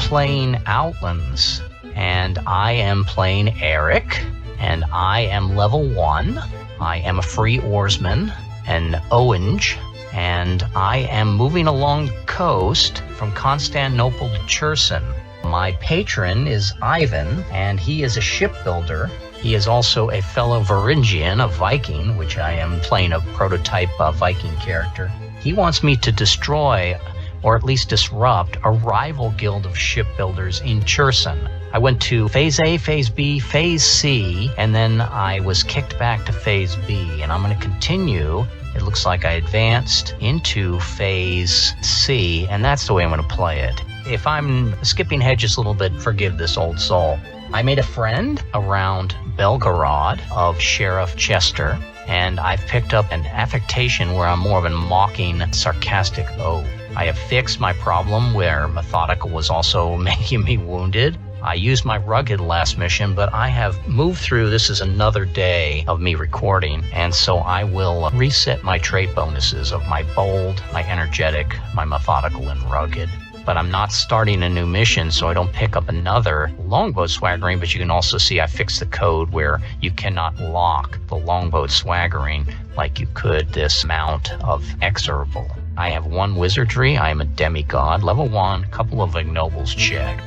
playing Outlands, and I am playing Eric, and I am level 1. I am a free oarsman, an Orange, and I am moving along the coast from Constantinople to Cherson. My patron is Ivan, and he is a shipbuilder. He is also a fellow Varangian, a Viking, which I am playing a prototype Viking character. He wants me to destroy, or at least disrupt, a rival guild of shipbuilders in Cherson. I went to Phase A, Phase B, Phase C, and then I was kicked back to Phase B, and I'm going to continue. It looks like I advanced into Phase C, and that's the way I'm going to play it. If I'm skipping ahead just a little bit, forgive this old soul. I made a friend around Belgorod of Sheriff Chester, and I've picked up an affectation where I'm more of a mocking, sarcastic oaf. I have fixed my problem where Methodical was also making me wounded. I used my rugged last mission, but I have moved through. This is another day of me recording, and so I will reset my trait bonuses of my bold, my energetic, my methodical, and rugged. But I'm not starting a new mission, so I don't pick up another longboat swaggering, but you can also see I fixed the code where you cannot lock the longboat swaggering like you could this mount of exorable. I have 1 wizardry, I am a demigod, level 1, couple of ignobles checked.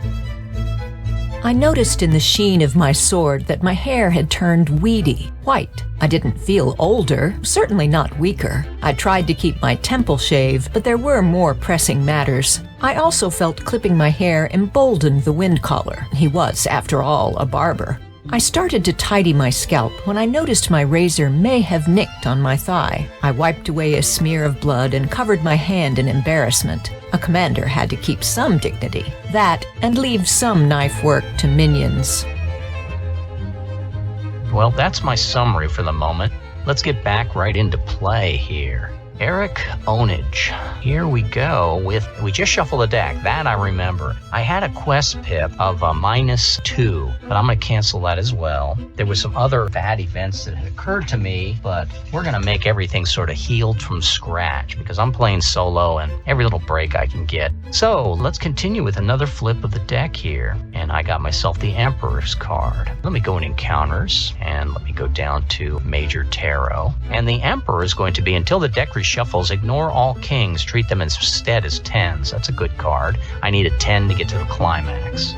I noticed in the sheen of my sword that my hair had turned weedy, white. I didn't feel older, certainly not weaker. I tried to keep my temple shave, but there were more pressing matters. I also felt clipping my hair emboldened the Windcaller. He was, after all, a barber. I started to tidy my scalp when I noticed my razor may have nicked on my thigh. I wiped away a smear of blood and covered my hand in embarrassment. A commander had to keep some dignity. That, and leave some knife work to minions. Well, that's my summary for the moment. Let's get back right into play here. Eric Onage. Here we go we just shuffled the deck. That I remember. I had a quest pip of -2, but I'm going to cancel that as well. There was some other bad events that had occurred to me, but we're going to make everything sort of healed from scratch because I'm playing solo and every little break I can get. So let's continue with another flip of the deck here. And I got myself the Emperor's card. Let me go in Encounters and let me go down to Major Tarot. And the Emperor is going to be, until the deck reshuffles, ignore all kings, treat them instead as 10s. That's a good card. I need a 10 to get to the climax.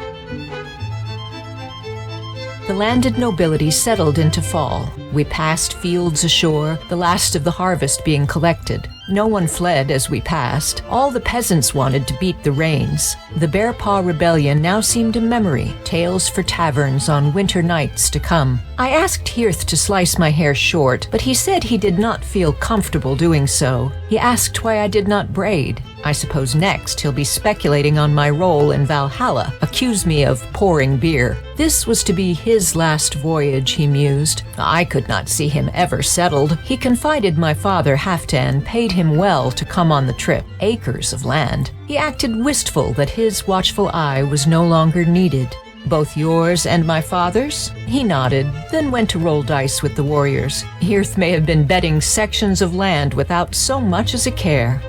The landed nobility settled into fall. We passed fields ashore, the last of the harvest being collected. No one fled as we passed. All the peasants wanted to beat the rains. The Bear Paw Rebellion now seemed a memory, tales for taverns on winter nights to come. I asked Hearth to slice my hair short, but he said he did not feel comfortable doing so. He asked why I did not braid. I suppose next he'll be speculating on my role in Valhalla, accuse me of pouring beer. This was to be his last voyage, he mused. I could not see him ever settled. He confided my father Halfdan paid him well to come on the trip, acres of land. He acted wistful that his watchful eye was no longer needed. Both yours and my father's? He nodded, then went to roll dice with the warriors. Hearth may have been betting sections of land without so much as a care.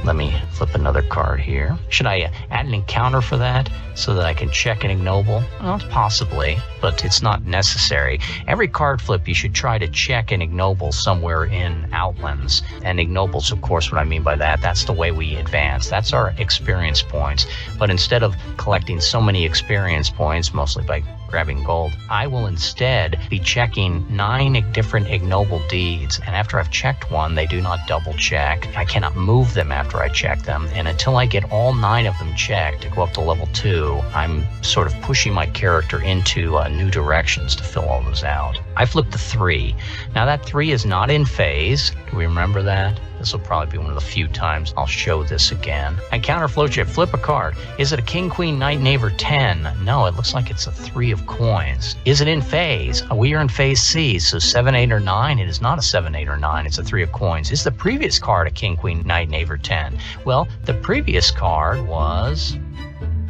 Let me flip another card here. Should I add an encounter for that so that I can check an ignoble? Well, possibly, but it's not necessary. Every card flip, you should try to check an ignoble somewhere in Outlands. And ignobles, of course, what I mean by that, that's the way we advance. That's our experience points. But instead of collecting so many experience points, mostly by grabbing gold, I will instead be checking 9 different ignoble deeds, and after I've checked one, they do not double check. I cannot move them after I check them, and until I get all 9 of them checked to go up to level 2, I'm sort of pushing my character into new directions to fill all those out. I flipped the 3. Now that 3 is not in phase. Do we remember that? This will probably be one of the few times I'll show this again. I counter flowchart, flip a card. Is it a king, queen, knight, knave, or 10? No, it looks like it's a 3 of coins. Is it in phase? We are in phase C, so 7, 8, or 9. It is not a 7, 8, or 9. It's a 3 of coins. Is the previous card a king, queen, knight, knave, or 10? Well, the previous card was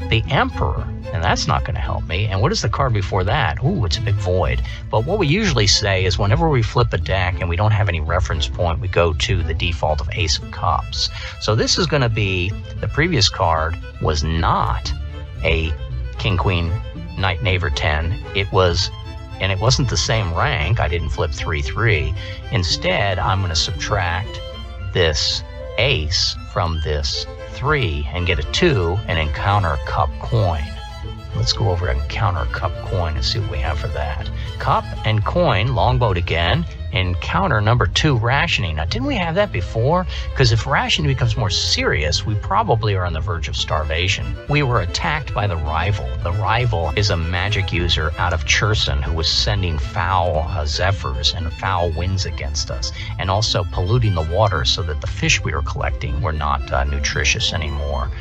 the Emperor. and that's not going to help me. And what is the card before that? Ooh, it's a big void. But what we usually say is whenever we flip a deck and we don't have any reference point, we go to the default of Ace of Cups. So this is going to be, the previous card was not a King, Queen, Knight, Knave, or 10. It was, and it wasn't the same rank. I didn't flip 3-3. Instead, I'm going to subtract this ace from this 3 and get a 2 and encounter a cup coin. Let's go over to encounter cup coin and see what we have for that. Cup and coin, longboat again, encounter number 2, rationing. Now, didn't we have that before? Because if rationing becomes more serious, we probably are on the verge of starvation. We were attacked by the rival. The rival is a magic user out of Cherson who was sending foul zephyrs and foul winds against us, and also polluting the water so that the fish we were collecting were not nutritious anymore.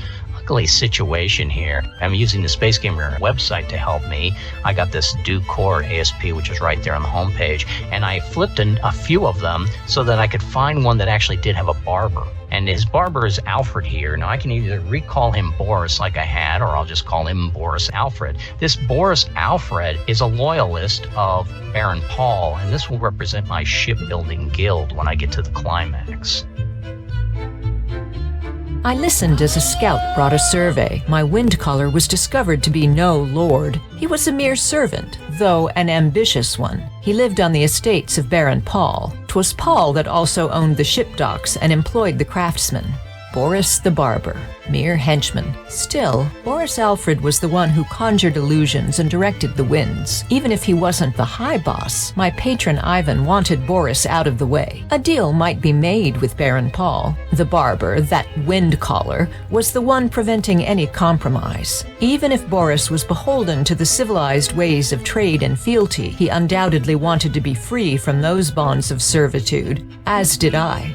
Situation here. I'm using the Space Gamer website to help me. I got this Duke Core ASP, which is right there on the homepage, and I flipped a few of them so that I could find one that actually did have a barber. And his barber is Alfred here. Now I can either recall him Boris like I had, or I'll just call him Boris Alfred. This Boris Alfred is a loyalist of Baron Paul, and this will represent my shipbuilding guild when I get to the climax. I listened as a scout brought a survey. My Windcaller was discovered to be no lord. He was a mere servant, though an ambitious one. He lived on the estates of Baron Paul. 'Twas Paul that also owned the ship docks and employed the craftsmen. Boris the barber, mere henchman. Still, Boris Alfred was the one who conjured illusions and directed the winds. Even if he wasn't the high boss, my patron Ivan wanted Boris out of the way. A deal might be made with Baron Paul. The barber, that Windcaller, was the one preventing any compromise. Even if Boris was beholden to the civilized ways of trade and fealty, he undoubtedly wanted to be free from those bonds of servitude, as did I.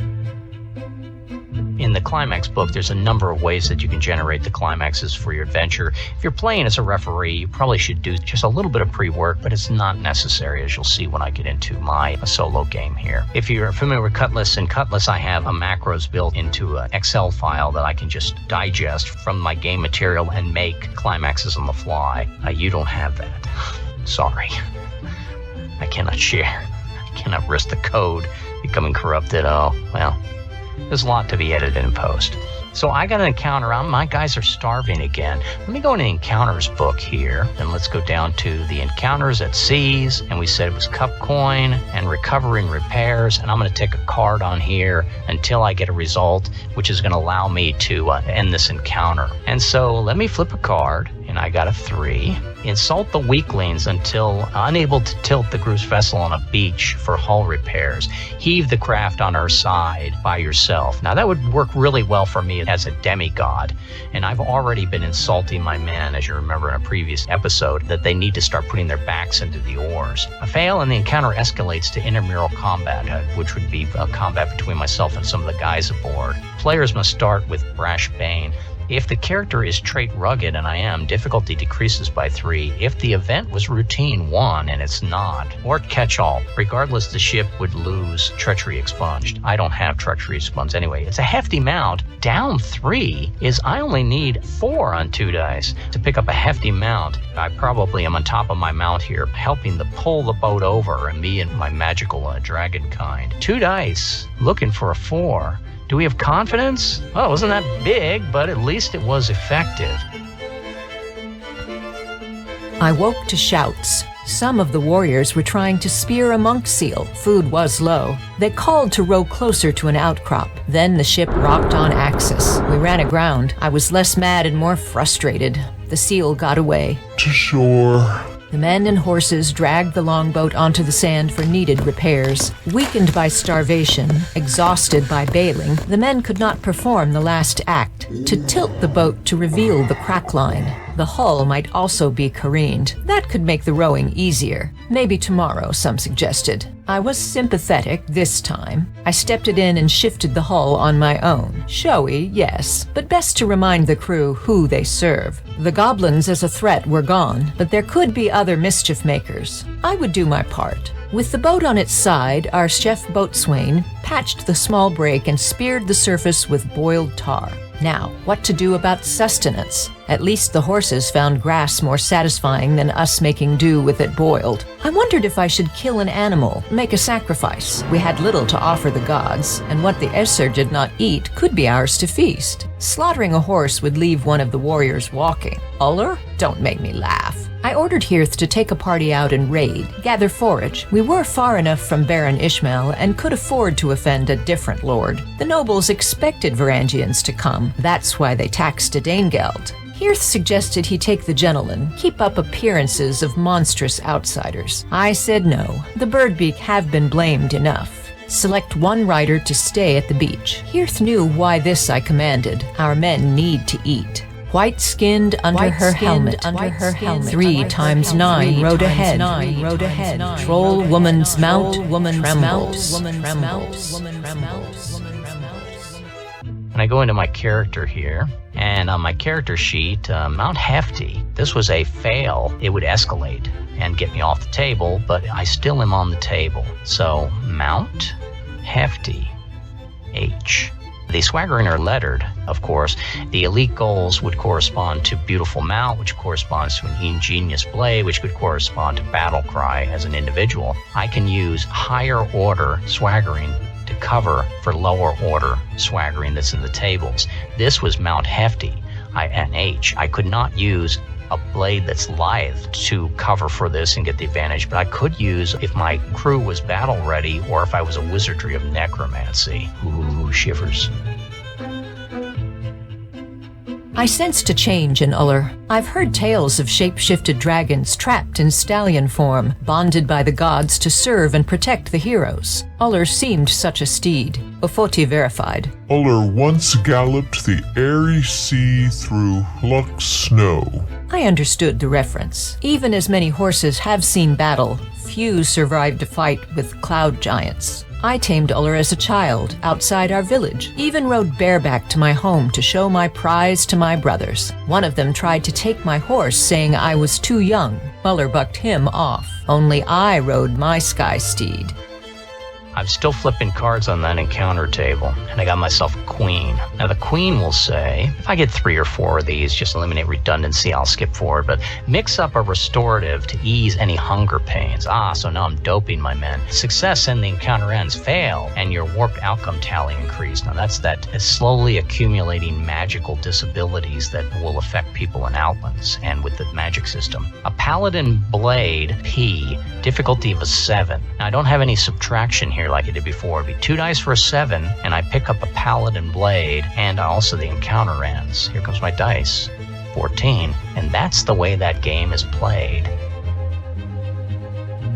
In the climax book, there's a number of ways that you can generate the climaxes for your adventure. If you're playing as a referee, you probably should do just a little bit of pre-work, but it's not necessary, as you'll see when I get into my solo game here. If you're familiar with Cutlass, in Cutlass I have a macros built into an Excel file that I can just digest from my game material and make climaxes on the fly. You don't have that. Sorry. I cannot share. I cannot risk the code becoming corrupted. Oh, well. There's a lot to be edited in post. So I got an encounter. My guys are starving again. Let me go in the encounters book here, and let's go down to the encounters at seas. And we said it was cup coin and recovering repairs. And I'm going to take a card on here until I get a result, which is going to allow me to end this encounter. And so let me flip a card, and I got a 3. Insult the weaklings until unable to tilt the cruise vessel on a beach for hull repairs. Heave the craft on her side by yourself. Now that would work really well for me as a demigod, and I've already been insulting my men, as you remember in a previous episode, that they need to start putting their backs into the oars. A fail and the encounter escalates to intramural combat, which would be a combat between myself and some of the guys aboard. Players must start with Brash Bane. If the character is trait rugged, and I am, difficulty decreases by 3. If the event was routine 1, and it's not, or catch-all, regardless, the ship would lose treachery expunged. I don't have treachery expunged anyway. It's a hefty mount. Down 3 is I only need 4 on 2 dice to pick up a hefty mount. I probably am on top of my mount here, helping to pull the boat over, and me and my magical dragon kind. 2 dice, looking for a 4. Do we have confidence? Well, it wasn't that big, but at least it was effective. I woke to shouts. Some of the warriors were trying to spear a monk seal. Food was low. They called to row closer to an outcrop. Then the ship rocked on axis. We ran aground. I was less mad and more frustrated. The seal got away. To shore. The men and horses dragged the longboat onto the sand for needed repairs. Weakened by starvation, exhausted by bailing, the men could not perform the last act, to tilt the boat to reveal the crackline. The hull might also be careened. That could make the rowing easier. Maybe tomorrow, some suggested. I was sympathetic this time. I stepped it in and shifted the hull on my own. Showy, yes, but best to remind the crew who they serve. The goblins as a threat were gone, but there could be other mischief makers. I would do my part. With the boat on its side, our chef boatswain patched the small break and speared the surface with boiled tar. Now, what to do about sustenance? At least the horses found grass more satisfying than us making do with it boiled. I wondered if I should kill an animal, make a sacrifice. We had little to offer the gods, and what the Ullr did not eat could be ours to feast. Slaughtering a horse would leave one of the warriors walking. Ullr? Don't make me laugh. I ordered Hirth to take a party out and raid, gather forage. We were far enough from Baron Ishmael and could afford to offend a different lord. The nobles expected Varangians to come. That's why they taxed a Danegeld. Hirth suggested he take the Jenolan, keep up appearances of monstrous outsiders. I said no. The Birdbeak have been blamed enough. Select one rider to stay at the beach. Hirth knew why this I commanded. Our men need to eat. White-skinned under her helmet. 3 times 9 rode ahead. Troll woman's mount trembles. And I go into my character here, and on my character sheet, Mount Hefty. This was a fail. It would escalate and get me off the table, but I still am on the table. So, Mount Hefty, H. The swaggering are lettered, of course. The elite goals would correspond to Beautiful Mount, which corresponds to an ingenious blade, which could correspond to Battle Cry as an individual. I can use higher order swaggering to cover for lower order swaggering that's in the tables. This was Mount Hefty, an H. I could not use a blade that's lithe to cover for this and get the advantage, but I could use if my crew was battle ready or if I was a wizardry of necromancy. Ooh, shivers. I sensed a change in Ullr. I've heard tales of shape-shifted dragons trapped in stallion form, bonded by the gods to serve and protect the heroes. Ullr seemed such a steed. Ofoti verified. Ullr once galloped the airy sea through Lux snow. I understood the reference. Even as many horses have seen battle, few survived a fight with cloud giants. I tamed Ullr as a child, outside our village. Even rode bareback to my home to show my prize to my brothers. One of them tried to take my horse, saying I was too young. Ullr bucked him off. Only I rode my sky steed. I'm still flipping cards on that encounter table, and I got myself a queen. Now the queen will say, if I get 3 or 4 of these, just eliminate redundancy, I'll skip forward, but mix up a restorative to ease any hunger pains. So now I'm doping my men. Success and the encounter ends. Fail, and your warped outcome tally increase. Now that's that slowly accumulating magical disabilities that will affect people in Outlands and with the magic system. A paladin blade, P, difficulty of a 7. Now I don't have any subtraction here like I did before. It'd be 2 dice for a 7, and I pick up a paladin blade, and also the encounter ends. Here comes my dice, 14, and that's the way that game is played.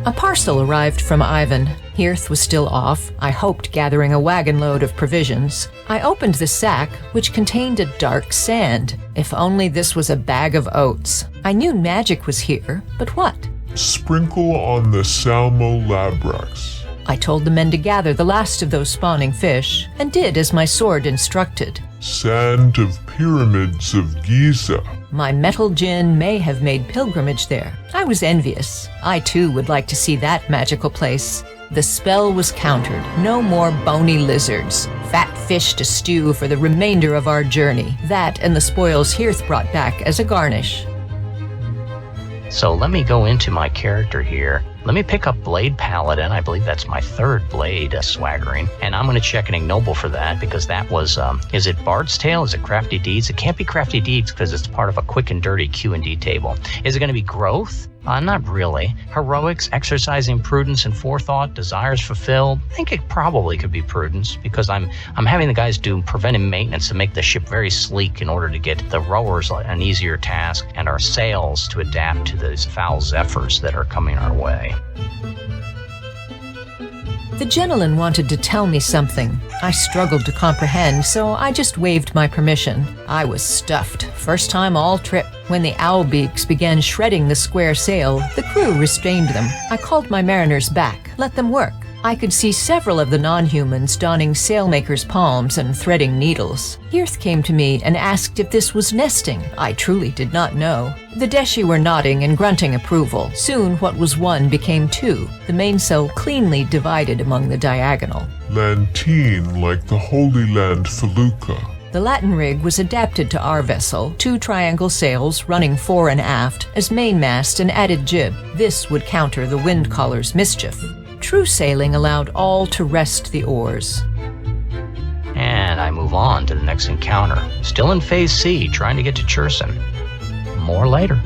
A parcel arrived from Ivan. Hirth was still off, I hoped gathering a wagon load of provisions. I opened the sack, which contained a dark sand. If only this was a bag of oats. I knew magic was here, but what? Sprinkle on the Salmo Labrax. I told the men to gather the last of those spawning fish, and did as my sword instructed. Sand of pyramids of Giza. My metal djinn may have made pilgrimage there. I was envious. I too would like to see that magical place. The spell was countered. No more bony lizards. Fat fish to stew for the remainder of our journey. That and the spoils Hirth brought back as a garnish. So let me go into my character here. Let me pick up Blade Paladin. I believe that's my 3rd blade swaggering. And I'm going to check an ignoble for that because that was, is it Bard's Tale? Is it Crafty Deeds? It can't be Crafty Deeds because it's part of a quick and dirty Q&D table. Is it going to be Growth? Not really. Heroics, exercising prudence and forethought, desires fulfilled. I think it probably could be prudence because I'm having the guys do preventive maintenance to make the ship very sleek in order to get the rowers an easier task and our sails to adapt to these foul zephyrs that are coming our way. The Jenolan wanted to tell me something. I struggled to comprehend, so I just waved my permission. I was stuffed. First time all trip. When the owlbeaks began shredding the square sail, the crew restrained them. I called my mariners back, let them work. I could see several of the non-humans donning sailmakers' palms and threading needles. Hirth came to me and asked if this was nesting. I truly did not know. The Deshi were nodding and grunting approval. Soon what was 1 became 2. The mainsail cleanly divided among the diagonal. Lantine like the Holy Land Felucca. The Latin rig was adapted to our vessel, 2 triangle sails running fore and aft as mainmast and added jib. This would counter the Windcaller's mischief. True sailing allowed all to rest the oars. And I move on to the next encounter. Still in Phase C, trying to get to Cherson. More later.